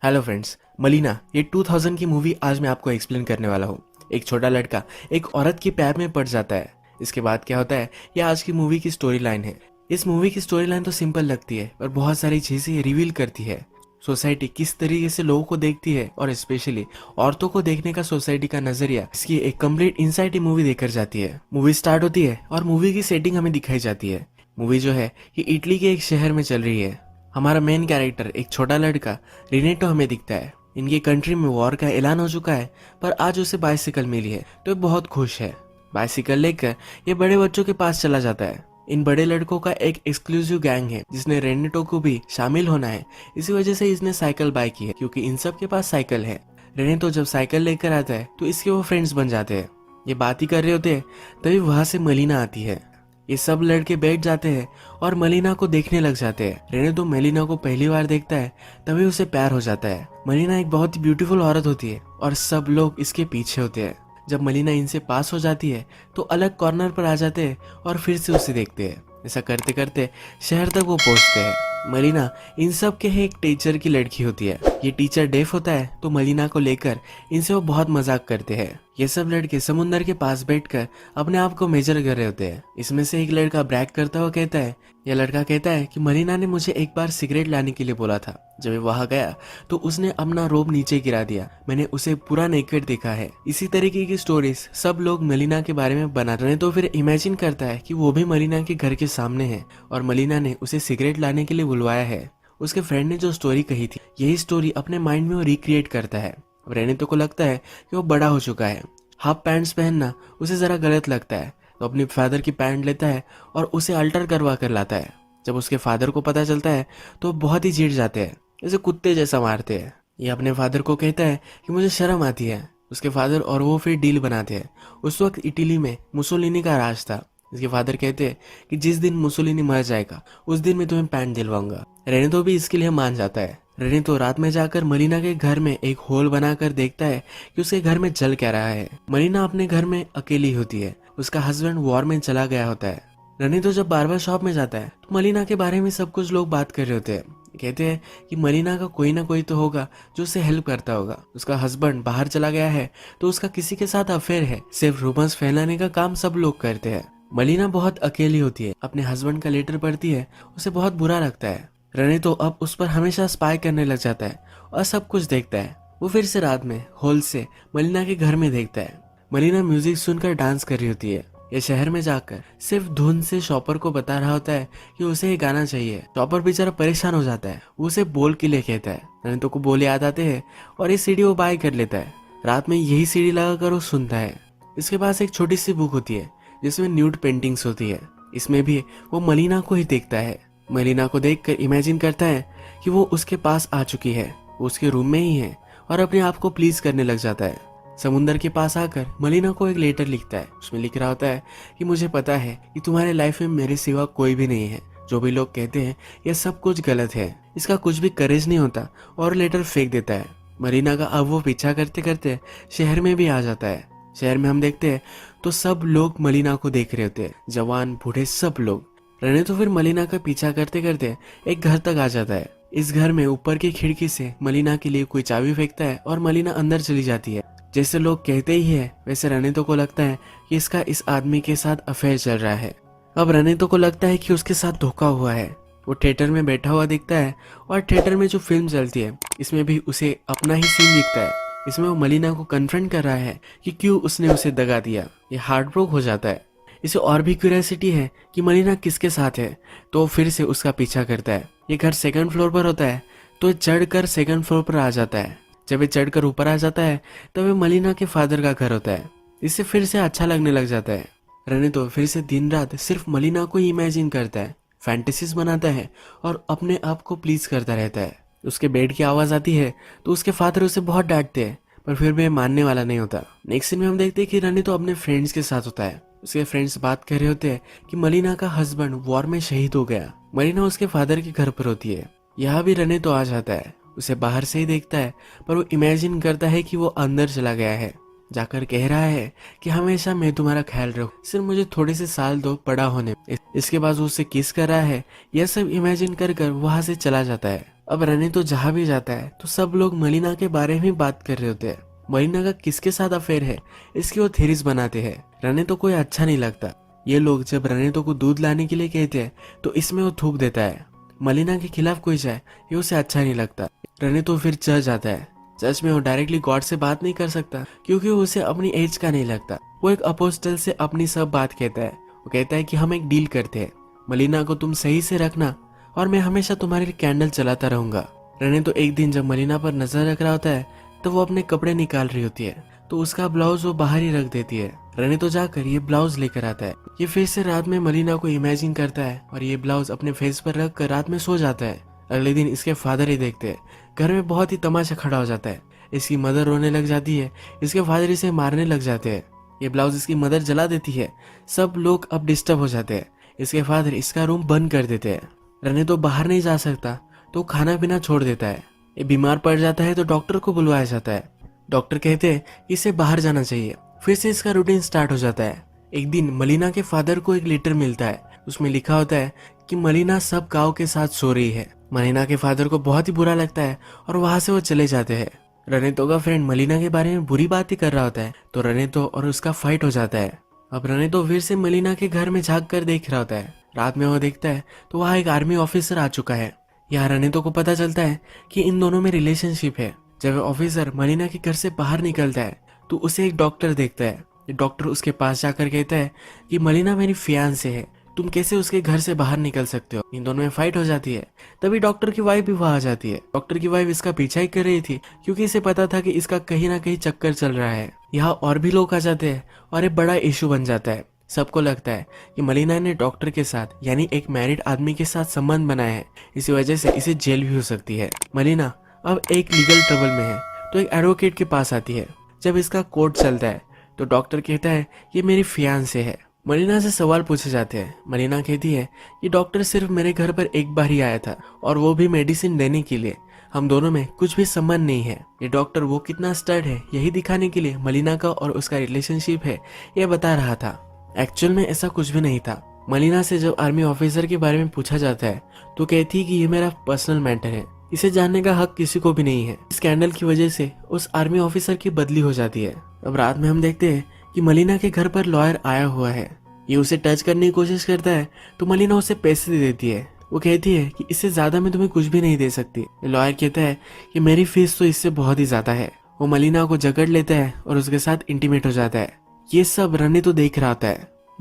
Hello friends, मलीना ये 2000 की movie आज मैं आपको एक्सप्लेन करने वाला हूँ। एक छोटा लड़का एक औरत की प्यार में पड़ जाता है। इसके बाद क्या होता है, ये आज की मूवी की स्टोरी लाइन है। इस मूवी की स्टोरी लाइन तो सिंपल लगती है पर बहुत सारी चीजें रिवील करती है। सोसाइटी किस तरीके से लोगों को देखती है और स्पेशली औरतों को देखने का सोसाइटी का नजरिया, इसकी एक कंप्लीट इनसाइट मूवी देकर जाती है। मूवी स्टार्ट होती है और मूवी की सेटिंग हमें दिखाई जाती है। मूवी जो है ये इटली के एक शहर में चल रही है। हमारा मेन कैरेक्टर एक छोटा लड़का रिनेटो हमें दिखता है। इनकी कंट्री में वॉर का ऐलान हो चुका है पर आज उसे बाइसिकल मिली है तो ये बहुत खुश है। बाइसिकल लेकर ये बड़े बच्चों के पास चला जाता है। इन बड़े लड़कों का एक एक्सक्लूसिव गैंग है जिसने रेनेटो को भी शामिल होना है। इसी वजह से इसने साइकिल बाय की है क्योंकि इन सब के पास साइकिल है। रेनेटो जब साइकिल लेकर आता है तो इसके वो फ्रेंड्स बन जाते हैं। ये बात ही कर रहे होते हैं तभी वहां से मलीना आती है। ये सब लड़के बैठ जाते हैं और मलीना को देखने लग जाते हैं। रेने तो मलीना को पहली बार देखता है तभी उसे प्यार हो जाता है। मलीना एक बहुत ही ब्यूटीफुल औरत होती है और सब लोग इसके पीछे होते हैं। जब मलीना इनसे पास हो जाती है तो अलग कॉर्नर पर आ जाते हैं और फिर से उसे देखते हैं। ऐसा करते करते शहर तक वो पहुंचते हैं। मलीना इन सब के एक टीचर की लड़की होती है। ये टीचर डेफ होता है तो मलीना को लेकर इनसे वो बहुत मजाक करते हैं। ये सब लड़के समुंदर के पास बैठकर अपने आप को मेजर कर रहे होते हैं। इसमें से एक लड़का ब्रैग करता हुआ कहता है, यह लड़का कहता है कि मलीना ने मुझे एक बार सिगरेट लाने के लिए बोला था। जब वहां गया तो उसने अपना रोब नीचे गिरा दिया। मैंने उसे पूरा नेकेड देखा है। इसी तरीके की स्टोरीज सब लोग मलीना के बारे में बना रहे। तो फिर इमेजिन करता है कि वो भी मलीना के घर के सामने है और मलीना ने उसे सिगरेट लाने के लिए बुलवाया है। उसके फ्रेंड ने जो स्टोरी कही थी यही स्टोरी अपने माइंड में वो रिक्रिएट करता है। अब रेनेतो को लगता है कि वो बड़ा हो चुका है। हाफ पैंट्स पहनना उसे जरा गलत लगता है तो अपनी फादर की पैंट लेता है और उसे अल्टर करवा कर लाता है। जब उसके फादर को पता चलता है तो बहुत ही चिढ़ जाते हैं, जैसे कुत्ते जैसा मारते हैं। ये अपने फादर को कहता है कि मुझे शर्म आती है। उसके फादर और वो फिर डील बनाते हैं। उस वक्त इटली में मुसोलिनी का राज था। इसके फादर कहते हैं कि जिस दिन मुसोलिनी मर जाएगा उस दिन मैं तुम्हें पैंट दिलवाऊंगा। रेनेतो भी इसके लिए मान जाता है। रेनेतो रात में जाकर मलीना के घर में एक होल बनाकर देखता है कि उसके घर में जल क्या रहा है। मलीना अपने घर में अकेली होती है। उसका हस्बैंड वॉर में चला गया होता है। रेनेतो जब बार्बर शॉप में जाता है तो मलीना के बारे में सब कुछ लोग बात कर रहे होते हैं। कहते हैं कि मलीना का कोई ना कोई तो होगा जो उसे हेल्प करता होगा। उसका हस्बैंड बाहर चला गया है तो उसका किसी के साथ अफेयर है। सिर्फ रूमर्स फैलाने का काम सब लोग करते हैं। मलीना बहुत अकेली होती है। अपने हस्बैंड का लेटर पढ़ती है, उसे बहुत बुरा लगता है। रेनेतो अब उस पर हमेशा स्पाई करने लग जाता है और सब कुछ देखता है। वो फिर से रात में होल से मलीना के घर में देखता है। मलीना म्यूजिक सुनकर डांस कर रही होती है। ये शहर में जाकर सिर्फ धुन से शॉपर को बता रहा होता है कि उसे ये गाना चाहिए। शॉपर बेचारा परेशान हो जाता है। वो उसे बोल के लिए कहता है। रेनेतो को बोल याद आते हैं और ये सीडी वो बाय कर लेता है। रात में यही सीडी लगाकर वो सुनता है। इसके पास एक छोटी सी बुक होती है जिसमें न्यूड पेंटिंग्स होती है। इसमें भी वो मलीना को ही देखता है। मलीना को देखकर इमेजिन करता है कि वो उसके पास आ चुकी है, वो उसके रूम में ही है और अपने आप को प्लीज करने लग जाता है। समुंदर के पास आकर मलीना को एक लेटर लिखता है। उसमें लिख रहा होता है कि मुझे पता है कि तुम्हारे लाइफ में मेरे सिवा कोई भी नहीं है। जो भी लोग कहते हैं यह सब कुछ गलत है। इसका कुछ भी करेज नहीं होता और लेटर फेंक देता है। मलीना का अब वो पीछा करते करते शहर में भी आ जाता है। शहर में हम देखते हैं तो सब लोग मलीना को देख रहे होते हैं, जवान बूढ़े सब लोग। रेने तो फिर मलीना का पीछा करते करते एक घर तक आ जाता है। इस घर में ऊपर की खिड़की से मलीना के लिए कोई चाबी फेंकता है और मलीना अंदर चली जाती है। जैसे लोग कहते ही है वैसे रेनेतो को लगता है कि इसका इस आदमी के साथ अफेयर चल रहा है। अब रेनेतो को लगता है कि उसके साथ धोखा हुआ है। वो थिएटर में बैठा हुआ दिखता है और थिएटर में जो फिल्म चलती है इसमें भी उसे अपना ही सीन दिखता है। इसमें वो मलीना को कन्फ्रंट कर रहा है कि क्यों उसने उसे दगा दिया। ये हार्ट ब्रोक हो जाता है। इसे और भी क्यूरियोसिटी है कि मलीना किसके साथ है तो फिर से उसका पीछा करता है। ये घर सेकंड फ्लोर पर होता है तो चढ़कर सेकंड फ्लोर पर आ जाता है। जब ये चढ़कर ऊपर आ जाता है तब ये मलीना के फादर का घर होता है। इससे फिर से अच्छा लगने लग जाता है। रेनेतो फिर से दिन रात सिर्फ मलीना को ही इमेजिन करता है, फैंटेसीज बनाता है और अपने आप को प्लीज करता रहता है। उसके बेड की आवाज आती है तो उसके फादर उसे बहुत डांटते हैं पर फिर भी मानने वाला नहीं होता। नेक्स्ट सीन में हम देखते हैं कि रेनेतो अपने फ्रेंड्स के साथ होता है। उसके फ्रेंड्स बात कर रहे होते हैं कि मलीना का हस्बैंड वॉर में शहीद हो गया। मलीना उसके फादर के घर पर होती है। यहाँ भी रेनेतो आ जाता है। उसे बाहर से ही देखता है पर वो इमेजिन करता है कि वो अंदर चला गया है। जाकर कह रहा है कि हमेशा मैं तुम्हारा ख्याल रखूं, सिर्फ मुझे थोड़े से साल दो बड़ा होने। इसके बाद वो उससे किस कर रहा है। यह सब इमेजिन कर वहां से चला जाता है। अब रने तो जहाँ भी जाता है तो सब लोग मलिना के बारे में बात कर रहे होते हैं। मलिना का किसके साथ अफेयर है इसकी वो थेरीज बनाते हैं। रने तो कोई अच्छा नहीं लगता। ये लोग जब रने तो को दूध लाने के लिए कहते हैं तो इसमें वो थूक देता है। मलिना के खिलाफ कोई जाए ये उसे अच्छा नहीं लगता। रने तो फिर चर्च जाता है। चर्च में वो डायरेक्टली गॉड से बात नहीं कर सकता क्योंकि उसे अपनी एज का नहीं लगता। वो एक अपोस्टल से अपनी सब बात कहता है। वो कहता है कि हम एक डील करते हैं, मलिना को तुम सही से रखना और मैं हमेशा तुम्हारे लिए कैंडल चलाता रहूंगा। रने तो एक दिन जब मलिना पर नजर रख रहा होता है तो वो अपने कपड़े निकाल रही होती है तो उसका ब्लाउज वो बाहर ही रख देती है। रने तो जाकर ये ब्लाउज लेकर आता है। ये फिर से रात में मलिना को इमेजिन करता है और ये ब्लाउज अपने फेस पर रख कर रात में सो जाता है। अगले दिन इसके फादर ही देखते हैं। घर में बहुत ही तमाशा खड़ा हो जाता है। इसकी मदर रोने लग जाती है। इसके फादर इसे मारने लग जाते हैं। ये ब्लाउज इसकी मदर जला देती है। सब लोग अब डिस्टर्ब हो जाते हैं। इसके फादर इसका रूम बंद कर देते हैं। रने तो बाहर नहीं जा सकता तो खाना पीना छोड़ देता है। ये बीमार पड़ जाता है तो डॉक्टर को बुलवाया जाता है। डॉक्टर कहते हैं कि इसे बाहर जाना चाहिए। फिर से इसका रूटीन स्टार्ट हो जाता है। एक दिन मलिना के फादर को एक लेटर मिलता है। उसमें लिखा होता है कि मलिना सब गाँव के साथ सो रही है। मलिना के फादर को बहुत ही बुरा लगता है और वहां से वो चले जाते हैं। रनेतो का फ्रेंड मलिना के बारे में बुरी बात ही कर रहा होता है तो रनेतो और उसका फाइट हो जाता है। अब रनेतो फिर से मलिना के घर में झांक कर देख रहा होता है। रात में वो देखता है तो वहाँ एक आर्मी ऑफिसर आ चुका है। यहाँ रनेतो को पता चलता है कि इन दोनों में रिलेशनशिप है। जब ऑफिसर मलिना के घर से बाहर निकलता है तो उसे एक डॉक्टर देखता है। डॉक्टर उसके पास जाकर कहता है कि मलिना मेरी फियांसे है, तुम कैसे उसके घर से बाहर निकल सकते हो। इन दोनों में फाइट हो जाती है। तभी डॉक्टर की वाइफ भी वहां आ जाती है। डॉक्टर की वाइफ इसका पीछा ही कर रही थी क्योंकि इसे पता था कि इसका कहीं ना कहीं चक्कर चल रहा है। यहाँ और भी लोग आ जाते हैं और एक बड़ा इशू बन जाता है। सबको लगता है कि मलिना ने डॉक्टर के साथ यानी एक मैरिड आदमी के साथ संबंध बनाया है। इसी वजह से इसे जेल भी हो सकती है। मलिना अब एक लीगल ट्रबल में है तो एक एडवोकेट के पास आती है। जब इसका कोर्ट चलता है तो डॉक्टर कहता है ये मेरी फियांसे है। मलिना से सवाल पूछे जाते हैं। मलिना कहती है कि डॉक्टर सिर्फ मेरे घर पर एक बार ही आया था और वो भी मेडिसिन देने के लिए। हम दोनों में कुछ भी संबंध नहीं है। ये डॉक्टर वो कितना स्टड है यही दिखाने के लिए मलिना का और उसका रिलेशनशिप है ये बता रहा था। एक्चुअल में ऐसा कुछ भी नहीं था। मलिना से जब आर्मी ऑफिसर के बारे में पूछा जाता है तो कहती है कि ये मेरा पर्सनल मैटर है, इसे जानने का हक किसी को भी नहीं है। स्कैंडल की वजह से उस आर्मी ऑफिसर की बदली हो जाती है। अब रात में हम देखते हैं कि मलिना के घर पर लॉयर आया हुआ है। ये उसे टच करने की कोशिश करता है तो मलिना उसे पैसे दे देती है। वो कहती है कि इससे ज्यादा मैं तुम्हें कुछ भी नहीं दे सकती। लॉयर कहता है कि मेरी फीस तो इससे बहुत ही ज्यादा है। वो मलिना को जकड़ लेता है और उसके साथ इंटीमेट हो जाता है। ये सब रने तो देख रहा था।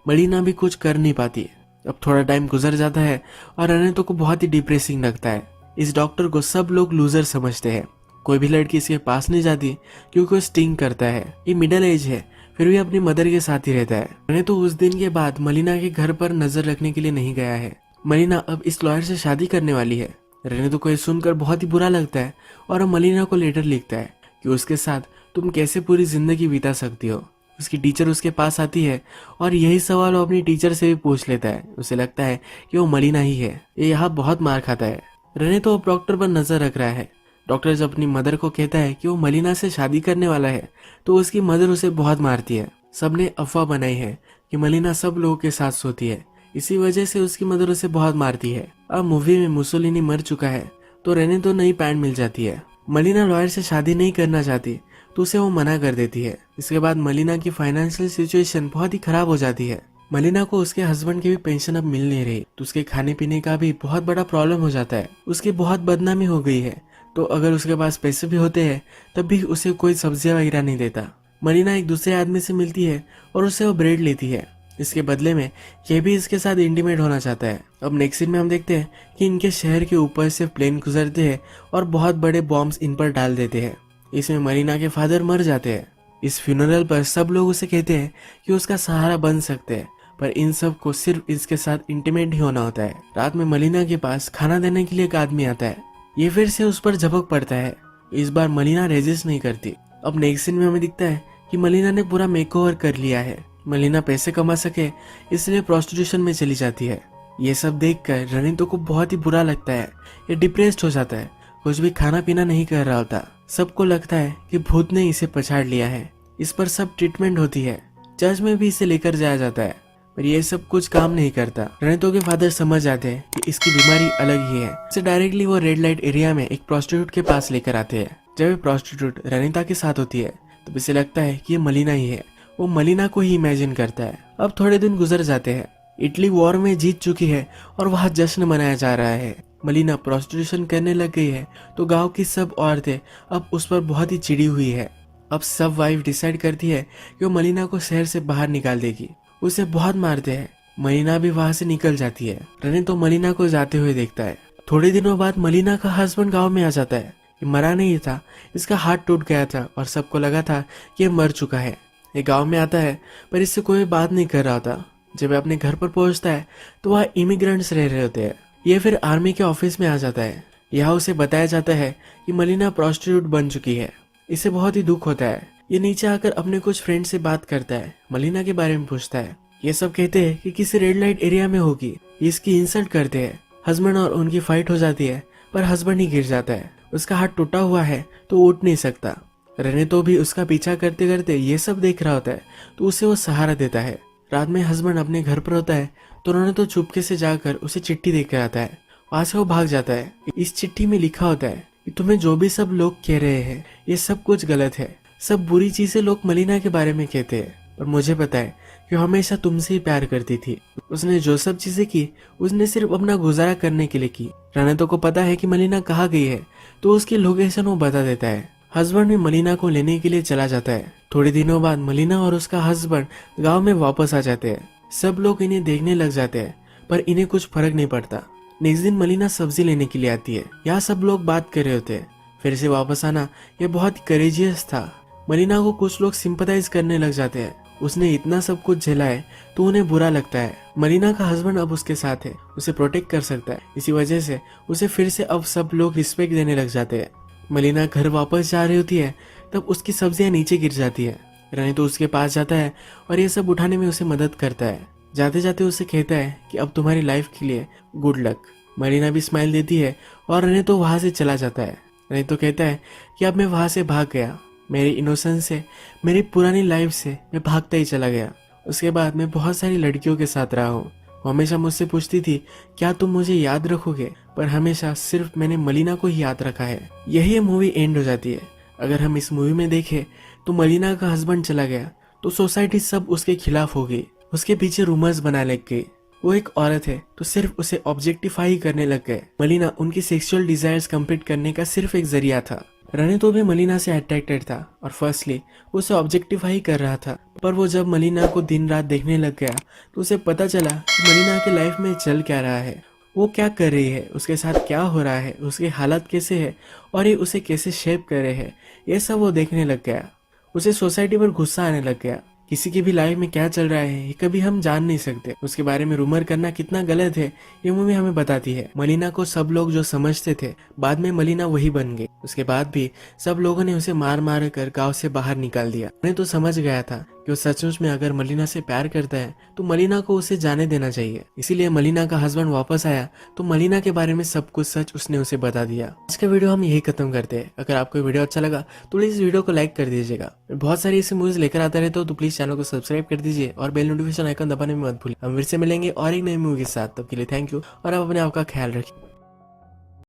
मलिना भी कुछ कर नहीं पाती। अब थोड़ा टाइम गुजर जाता है और रनेतो को बहुत ही डिप्रेसिंग लगता है। इस डॉक्टर को सब लोग लूजर समझते हैं। कोई भी लड़की इसके पास नहीं जाती क्योंकि वो स्टिंग करता है। ये मिडिल एज है फिर भी अपनी मदर के साथ ही रहता है। रने तो उस दिन के बाद मलिना के घर पर नजर रखने के लिए नहीं गया है। मलिना अब इस लॉयर से शादी करने वाली है। रने तो को सुनकर बहुत ही बुरा लगता है और मलिना को लेटर लिखता है कि उसके साथ तुम कैसे पूरी जिंदगी बिता सकती हो। उसकी टीचर उसके पास आती है और यही सवाल वो अपनी टीचर से भी पूछ लेता है। उसे लगता है कि वो मलिना ही है। ये यहाँ बहुत मार खाता है। रने तो अब डॉक्टर पर नजर रख रहा है। डॉक्टर जब अपनी मदर को कहता है कि वो मलिना से शादी करने वाला है तो उसकी मदर उसे बहुत मारती है। सबने अफवाह बनाई है कि मलिना सब लोगों के साथ सोती है, इसी वजह से उसकी मदर उसे बहुत मारती है। अब मूवी में मुसोलिनी मर चुका है तो रने तो नई पैंट मिल जाती है। मलिना लॉयर से शादी नहीं करना चाहती तो उसे वो मना कर देती है। इसके बाद मलिना की फाइनेंशियल सिचुएशन बहुत ही खराब हो जाती है। मलिना को उसके हस्बैंड की भी पेंशन अब मिल नहीं रही तो उसके खाने पीने का भी बहुत बड़ा प्रॉब्लम हो जाता है। उसकी बहुत बदनामी हो गई है तो अगर उसके पास पैसे भी होते हैं तब भी उसे कोई सब्जियां वगैरह नहीं देता। मलिना एक दूसरे आदमी से मिलती है और उससे वो ब्रेड लेती है। इसके बदले में यह भी इसके साथ इंटीमेट होना चाहता है। अब नेक्स्ट सीन में हम देखते हैं कि इनके शहर के ऊपर से प्लेन गुजरते हैं और बहुत बड़े बॉम्ब्स इन पर डाल देते हैं। इसमें मलिना के फादर मर जाते हैं। इस फ्यूनरल पर सब लोग उसे कहते हैं कि उसका सहारा बन सकते हैं पर इन सब को सिर्फ इसके साथ इंटीमेट ही होना होता है। रात में मलिना के पास खाना देने के लिए एक आदमी आता है। ये फिर से उस पर झपक पड़ता है। इस बार मलिना रेजिस्ट नहीं करती। अब नेक्स्ट सीन में हमें दिखता है कि मलिना ने पूरा मेकओवर कर लिया है। मलिना पैसे कमा सके इसलिए प्रोस्टिट्यूशन में चली जाती है। ये सब देखकर रनितो को बहुत ही बुरा लगता है। ये डिप्रेस्ड हो जाता है, कुछ भी खाना पीना नहीं कर रहा होता। सबको लगता है कि भूत ने इसे पछाड़ लिया है। इस पर सब ट्रीटमेंट होती है। चर्च में भी इसे लेकर जाया जाता है पर ये सब कुछ काम नहीं करता। रणितो के फादर समझ जाते हैं कि इसकी बीमारी अलग ही है। इसे डायरेक्टली वो रेड लाइट एरिया में एक प्रोस्टिट्यूट के पास लेकर आते हैं। जब ये प्रोस्टिट्यूट रनिता के साथ होती है तो इसे लगता है कि ये मलिना ही है। वो मलिना को ही इमेजिन करता है। अब थोड़े दिन गुजर जाते हैं। इटली वॉर में जीत चुकी है और वहाँ जश्न मनाया जा रहा है। मलिना प्रोस्टिट्यूशन करने लग गई है तो गांव की सब औरतें अब उस पर बहुत ही चिड़ी हुई है। अब सब वाइफ डिसाइड करती है कि वो मलिना को शहर से बाहर निकाल देगी। उसे बहुत मारते हैं। मलिना भी वहां से निकल जाती है। रनी तो मलिना को जाते हुए देखता है। थोड़े दिनों बाद मलिना का हस्बैंड गांव में आ जाता है। ये मरा नहीं था, इसका हाथ टूट गया था और सबको लगा था कि ये मर चुका है। ये गांव में आता है पर इससे कोई बात नहीं कर रहा था। जब अपने घर पर पहुंचता है तो वहाँ इमिग्रेंट्स रह रहे होते हैं। ये फिर आर्मी के ऑफिस में आ जाता है। यहाँ उसे बताया जाता है कि मलिना प्रोस्टिट्यूट बन चुकी है। इसे बहुत ही दुख होता है। ये नीचे आकर अपने कुछ फ्रेंड से बात करता है, मलिना के बारे में पूछता है। ये सब कहते हैं कि किसी रेड लाइट एरिया में होगी। ये इसकी इंसल्ट करते हैं। हस्बैंड और उनकी फाइट हो जाती है पर हस्बैंड ही गिर जाता है। उसका हाथ टूटा हुआ है तो उठ नहीं सकता। रहने तो भी उसका पीछा करते करते ये सब देख रहा होता है तो उसे वो सहारा देता है। रात में हस्बैंड अपने घर पर होता है तो उन्होंने तो चुपके से जाकर उसे चिट्ठी देकर आता है। वहां से वो भाग जाता है। इस चिट्ठी में लिखा होता है कि तुम्हें जो भी सब लोग कह रहे हैं ये सब कुछ गलत है। सब बुरी चीजें लोग मलिना के बारे में कहते हैं पर मुझे पता है कि वो हमेशा तुमसे ही प्यार करती थी। उसने जो सब चीजें की उसने सिर्फ अपना गुजारा करने के लिए की। रानतो को पता है कि मलिना कहाँ गई है तो उसकी लोकेशन वो बता देता है। हस्बैंड भी मलिना को लेने के लिए चला जाता है। थोड़े दिनों बाद मलिना और उसका हस्बैंड गांव में वापस आ जाते हैं। सब लोग इन्हें देखने लग जाते हैं पर इन्हें कुछ फर्क नहीं पड़ता। नेक्स्ट दिन मलिना सब्जी लेने के लिए आती है। यहाँ सब लोग बात कर रहे होते हैं। फिर से वापस आना यह बहुत ही करेजियस था। मलिना को कुछ लोग सिंपथाइज करने लग जाते हैं। उसने इतना सब कुछ झेला है तो उन्हें बुरा लगता है। मलिना का हस्बैंड अब उसके साथ है, उसे प्रोटेक्ट कर सकता है। इसी वजह से उसे फिर से अब सब लोग रिस्पेक्ट देने लग जाते हैं। मलिना घर वापस जा रही होती है तब उसकी सब्जियां नीचे गिर जाती है। रनी तो उसके पास जाता है और ये सब उठाने में उसे मदद करता है। जाते जाते उसे कहता है कि अब तुम्हारी लाइफ के लिए गुड लक। मलिना भी स्माइल देती है और रनी तो वहां से चला जाता है। रनी तो कहता है कि अब मैं वहां से भाग गया। मेरी इनोसेंस से, मेरी पुरानी लाइफ से मैं भागता ही चला गया। उसके बाद मैं बहुत सारी लड़कियों के साथ रहा हूँ। वो हमेशा मुझसे पूछती थी क्या तुम मुझे याद रखोगे, पर हमेशा सिर्फ मैंने मलिना को ही याद रखा है। यही ये मूवी एंड हो जाती है। अगर हम इस मूवी में देखें तो मलिना का हस्बैंड चला गया तो सोसाइटी सब उसके खिलाफ हो गई। उसके पीछे रूमर्स बना लग गई। वो एक औरत है तो सिर्फ उसे ऑब्जेक्टिफाई करने लग गए। मलिना उनकी सेक्सुअल डिजायर्स कंप्लीट करने का सिर्फ एक जरिया था। रनी तो भी मलिना से अट्रैक्टेड था और फर्स्टली उसे ऑब्जेक्टिफाई कर रहा था। पर वो जब मलिना को दिन रात देखने लग गया तो उसे पता चला कि मलिना की लाइफ में चल क्या रहा है, वो क्या कर रही है, उसके साथ क्या हो रहा है, उसकी हालत कैसे है और ये उसे कैसे शेप कर रहे हैं। ये सब वो देखने लग गया। उसे सोसाइटी पर गुस्सा आने लग गया। किसी की भी लाइफ में क्या चल रहा है ये कभी हम जान नहीं सकते। उसके बारे में रूमर करना कितना गलत है ये मूवी हमें बताती है। मलिना को सब लोग जो समझते थे बाद में मलिना वही बन गई। उसके बाद भी सब लोगों ने उसे मार मार कर गांव से बाहर निकाल दिया। मैं तो समझ गया था कि वो सचमुच में अगर मलिना से प्यार करता है तो मलिना को उसे जाने देना चाहिए। इसीलिए मलिना का हस्बैंड वापस आया तो मलिना के बारे में सब कुछ सच उसने उसे बता दिया। आज का वीडियो हम यही खत्म करते हैं। अगर आपको वीडियो अच्छा लगा तो प्लीज वीडियो को लाइक कर दीजिएगा। बहुत सारी ऐसी मूवीज लेकर आता रहता हूँ तो प्लीज चैनल को सब्सक्राइब कर दीजिए और बेल नोटिफिकेशन आइकन दबाने में मत भूलिए। हम फिर से मिलेंगे और एक नई मूवी के साथ। तब के लिए थैंक यू और आप अपने आप का ख्याल रखिए।